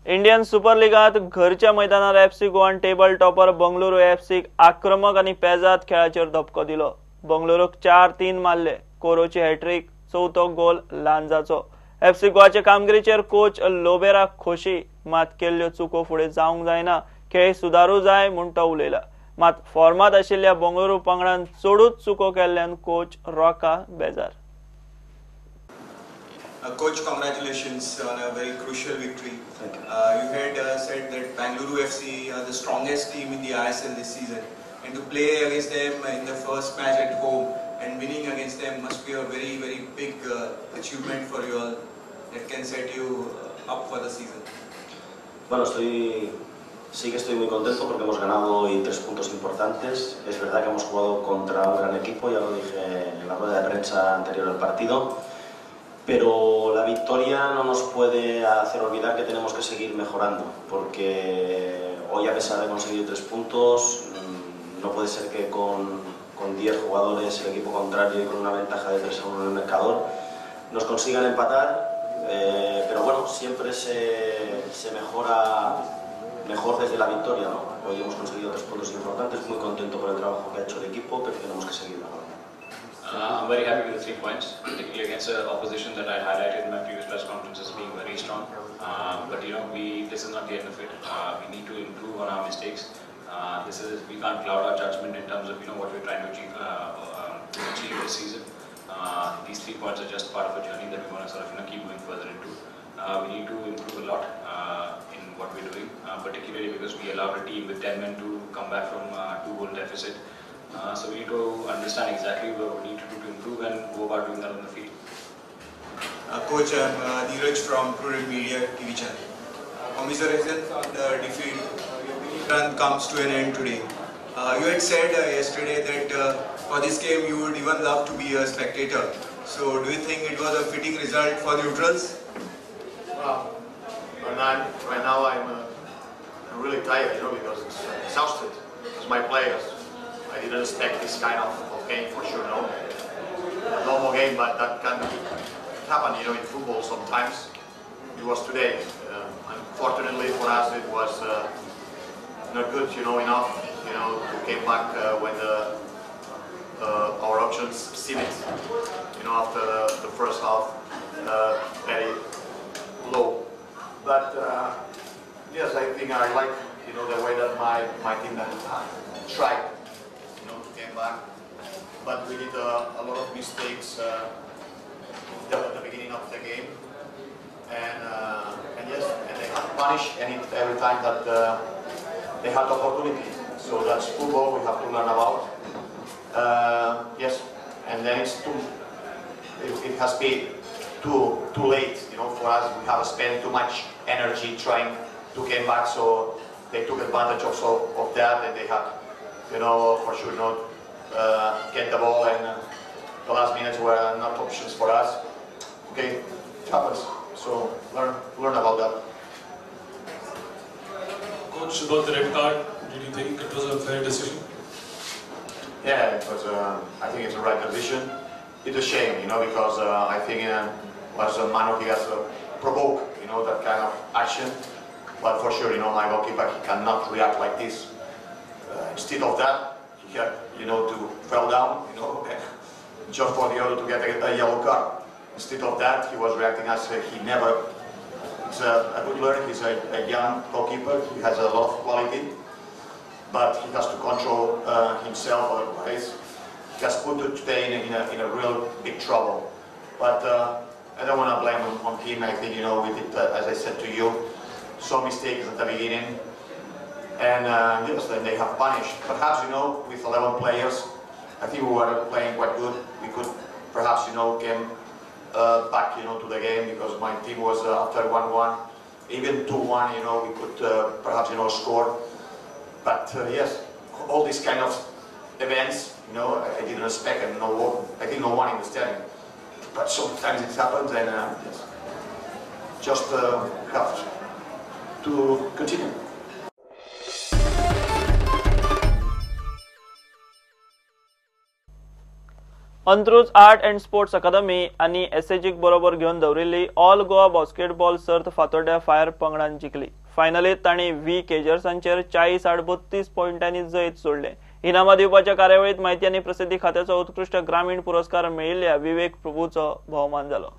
Indian super लीगात घरच्या मैदानार FC गोवान टेबल टॉपर बंगळुरू एफसीक आक्रमक आणि पेजाद खेळाचेर धपको दिलो. बंगळुरूक 4-3 मारले. कोरोची हॅट्रिक, चवथो गोल लांजाचो. एफसी गोवाचे कामगिरीचेर कोच लोबेरा खोशी, मात केल्ल्यो चुको फुडें जावंक जायना, खेळ सुदारूं जाय म्हूण तो उलयला. मात फॉर्मात आशिल्ल्या बंगळुरू पंगडान चडूच चुको केल्ल्यान कोच रॉका बेजार. Coach, congratulations on a very crucial victory. You had said that Bengaluru FC are the strongest team in the ISL this season, and to play against them in the first match at home and winning against them must be a very, very big achievement for you all that can set you up for the season. Bueno, sí que estoy muy contento porque hemos ganado hoy 3 puntos importantes. Es verdad que hemos jugado contra un gran equipo, ya lo dije en la rueda de prensa anterior al partido. Pero la victoria no nos puede hacer olvidar que tenemos que seguir mejorando, porque hoy, a pesar de conseguir 3 puntos, no puede ser que con 10 jugadores el equipo contrario y con una ventaja de 3-1 en el marcador nos consigan empatar, pero bueno, siempre se mejora mejor desde la victoria, ¿no? Hoy hemos conseguido 3 puntos importantes, muy contento por el trabajo que ha hecho el equipo, pero tenemos que seguir mejorando. I'm very happy with the 3 points, particularly against an opposition that I highlighted in my previous press conference as being very strong. But this is not the end of it. We need to improve on our mistakes. We can't cloud our judgment in terms of what we're trying to achieve this season. These 3 points are just part of a journey that we want to sort of keep going further into. We need to improve a lot in what we're doing, particularly because we allowed a team with 10 men to come back from a 2-goal deficit. So we need to understand exactly what we need to do to improve and go about doing that on the field. Coach, I'm Neeraj from Prudent Media TV channel. Commiserations on the defeat. Run comes to an end today. You had said yesterday that for this game you would even love to be a spectator. So do you think it was a fitting result for neutrals? Well, right now I'm really tired, because it's exhausted. Because my players. I didn't expect this kind of game for sure, no. A normal game, but that can happen, in football sometimes. It was today. Unfortunately for us, it was not good, enough, to came back when our options ceased, after the first half, very low. But yes, I think I like, the way that my team tried. Back. But we did a lot of mistakes at the beginning of the game, and yes, and they have punished every time that they had opportunity. So that's football. We have to learn about. Yes, and then it has been too late, for us. We have spent too much energy trying to get back, so they took advantage also of that, and they had, for sure not. Get the ball, and the last minutes were not options for us. Okay, it happens. So learn about that. Coach, about the red card, did you think it was a fair decision? Yeah, it was. I think it's a right decision. It's a shame, because I think was Manu he has provoked, that kind of action. But for sure, my goalkeeper he cannot react like this. Instead of that. To fell down, just for the other to get a yellow card. Instead of that, he was reacting as he never. He's a good learner. He's a young goalkeeper. He has a lot of quality, but he has to control himself. Otherwise, he has put it today in a real big trouble. But I don't want to blame on him. I think we did, as I said to you, some mistakes at the beginning. And yes, then they have punished. Perhaps, with 11 players, I think we were playing quite good. We could perhaps, came back, to the game because my team was after 1-1, even 2-1, we could perhaps, score. But yes, all these kind of events, I didn't expect, and I think no one in the stadium. But sometimes it happens, and yes, just have to continue. अंत्रुज art and sports academy आणि एसएजीक बरोबर घेवन दवरिल्ली all Goa basketball सर्त फातोड्ड्या fire पंगडान जिखली। फायनलीत तांणी V केजर्सांचेर 40-32 पॉइंटांनी जैत सोडले। इनामां दिवपाच्या कार्यावळीत माहिती आनी प्रसिद्धी खात्याचो उत्कृष्ट ग्रामीण पुरस्कार मेळिल्ल्या विवेक प्रभूचो भोवमान जालो।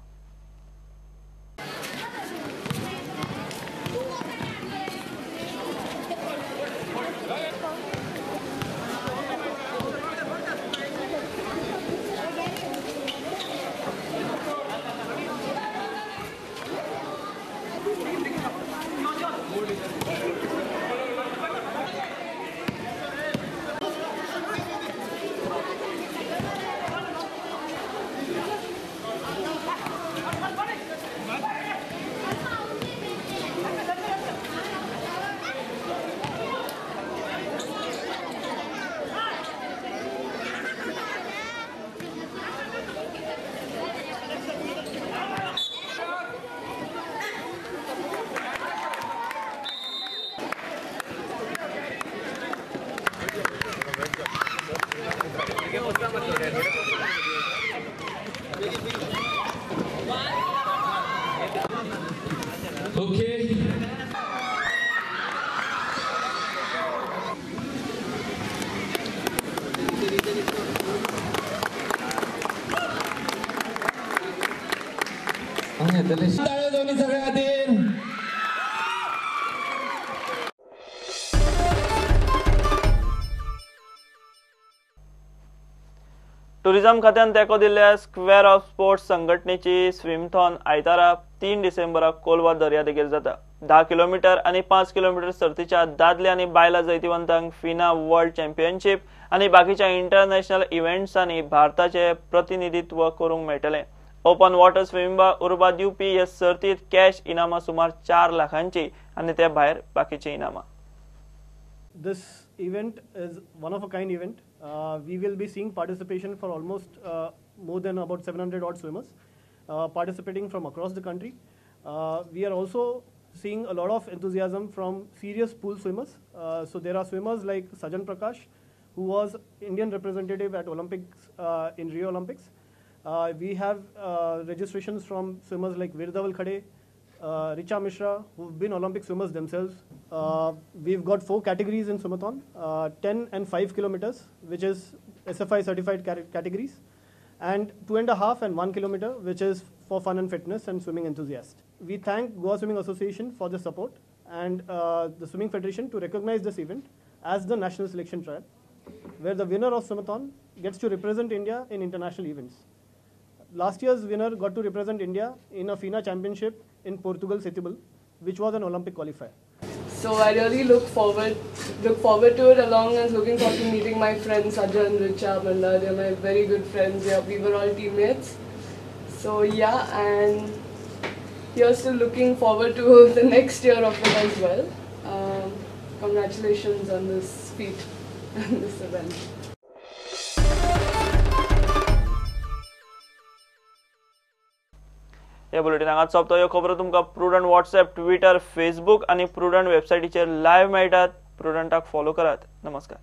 टुरिझम खात्यान तेको दिल्ल्या स्क्वेअर ऑफ स्पोर्ट्स संघटनेची स्विमथॉन आयतारा 3 डिसेंबराक कोलवा दर्यादेगेर जाता। 10 किलोमीटर आणि 5 किलोमीटर सर्तीच्या दादले आणि बायला जैतिवंतांक फिना वर्ल्ड चॅम्पियनशिप आणि बाकीच्या इंटरनॅशनल इव्हेंट्सांनी भारताचे प्रतिनिधित्व करूंक मेळटले। ओपन वॉटर स्विमिंग उर्बा दिवपी ह्या सर्तीत कॅश इनामां सुमार 4 लाखांची आणि त्या भायर बाकीची इनामां। This event is one of a kind event. We will be seeing participation for almost more than about 700 odd swimmers participating from across the country. We are also seeing a lot of enthusiasm from serious pool swimmers. So there are swimmers like Sajan Prakash, who was Indian representative at Olympics in Rio Olympics. We have registrations from swimmers like Virdaval Khade, Richa Mishra, who've been Olympic swimmers themselves. We've got 4 categories in swimathon, 10 and 5 kilometers, which is SFI certified categories, and 2.5 and 1 kilometer, which is for fun and fitness and swimming enthusiasts. We thank Goa Swimming Association for the support and the Swimming Federation to recognize this event as the national selection trial, where the winner of swimathon gets to represent India in international events. Last year's winner got to represent India in a FINA championship in Portugal, Setúbal, which was an Olympic qualifier. So I really look forward to it, along as looking forward to meeting my friends Sajan, Richa, Manda. They're my very good friends. Yeah, we were all teammates. So yeah, and here's to looking forward to the next year of it as well. Congratulations on this feat and this event. या बुलेटिनात सोंपता ह्यो खबरो तुमकां prudent WhatsApp, Twitter, Facebook आणि prudent वेबसायटीचेर live मेळटात। प्रुडंटाक follow करात। नमस्कार।